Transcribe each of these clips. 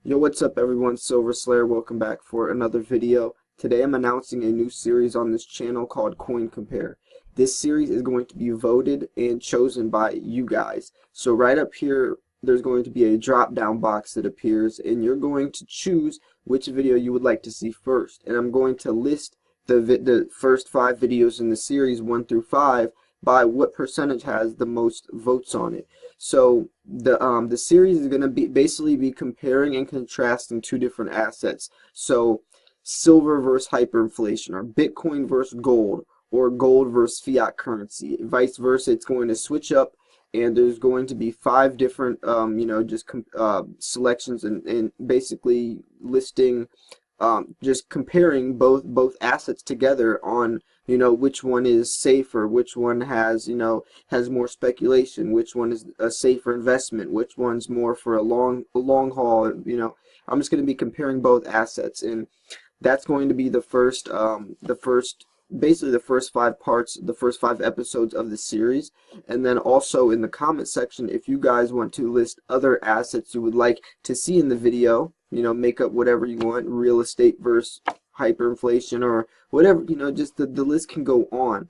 Yo, what's up everyone, Silver Slayer, welcome back for another video. Today I'm announcing a new series on this channel called Coin Compare. This series is going to be voted and chosen by you guys. So right up here there's going to be a drop down box that appears and you're going to choose which video you would like to see first. And I'm going to list the first 5 videos in the series 1 through 5 by what percentage has the most votes on it. So the series is going to basically be comparing and contrasting 2 different assets. So silver versus hyperinflation, or Bitcoin versus gold, or gold versus fiat currency. Vice versa, it's going to switch up, and there's going to be 5 different selections and basically listing, just comparing both assets together on which one is safer, which one has has more speculation, which one is a safer investment, which one's more for a long haul. I'm just going to be comparing both assets, and that's going to be basically the first 5 parts, the first 5 episodes of the series. And then also in the comment section, if you guys want to list other assets you would like to see in the video, make up whatever you want, real estate versus hyperinflation or whatever, just the list can go on.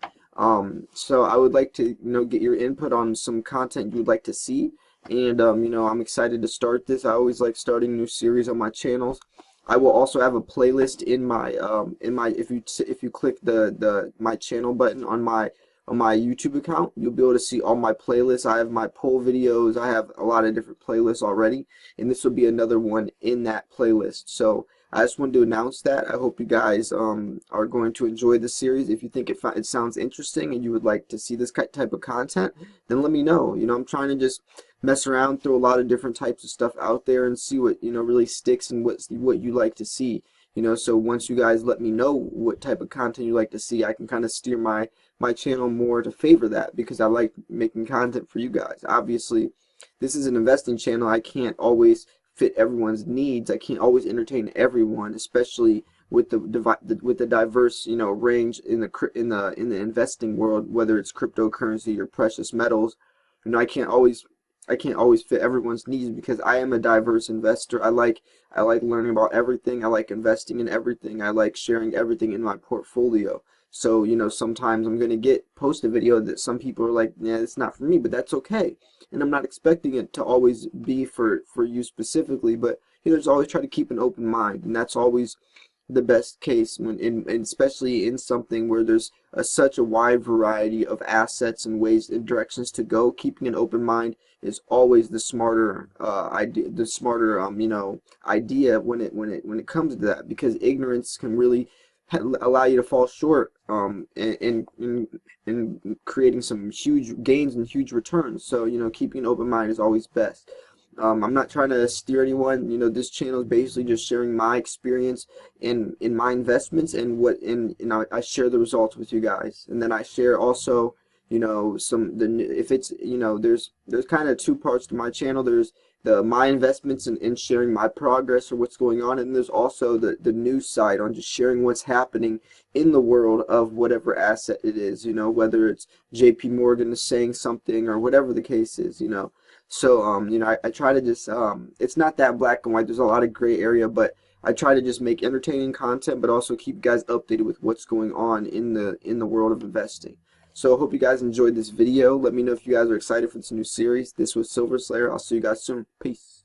So I would like to get your input on some content you would like to see, and I'm excited to start this. I always like starting new series on my channels. I will also have a playlist in my if you click the my channel button on my YouTube account, you'll be able to see all my playlists. I have my poll videos. I have a lot of different playlists already, and this will be another one in that playlist. So I just wanted to announce that. I hope you guys are going to enjoy the series. If you think it sounds interesting and you would like to see this type of content, then let me know. I'm trying to just mess around through a lot of different types of stuff out there and see what really sticks and what you like to see. So once you guys let me know what type of content you like to see, I can kind of steer my channel more to favor that, because I like making content for you guys. Obviously, this is an investing channel. I can't always fit everyone's needs. I can't always entertain everyone, especially with the diverse range in the investing world, whether it's cryptocurrency or precious metals. I can't always fit everyone's needs, because I am a diverse investor. I like learning about everything. I like investing in everything. I like sharing everything in my portfolio. So sometimes I'm gonna post a video that some people are like, yeah, it's not for me, but that's okay. And I'm not expecting it to always be for you specifically, but just always try to keep an open mind, and that's always the best case and especially in something where there's such a wide variety of assets and ways and directions to go. Keeping an open mind is always the smarter idea. The smarter idea when it comes to that, because ignorance can really allow you to fall short in creating some huge gains and huge returns. So keeping an open mind is always best. I'm not trying to steer anyone. This channel is basically just sharing my experience in my investments, and I share the results with you guys. And then I share also there's kind of 2 parts to my channel. There's my investments and sharing my progress or what's going on, and there's also the news side on just sharing what's happening in the world of whatever asset it is, whether it's JP Morgan is saying something or whatever the case is. So I try to just it's not that black and white. There's a lot of gray area, but I try to just make entertaining content, but also keep you guys updated with what's going on in the world of investing. So I hope you guys enjoyed this video. Let me know if you guys are excited for this new series. This was Silver Slayer. I'll see you guys soon. Peace.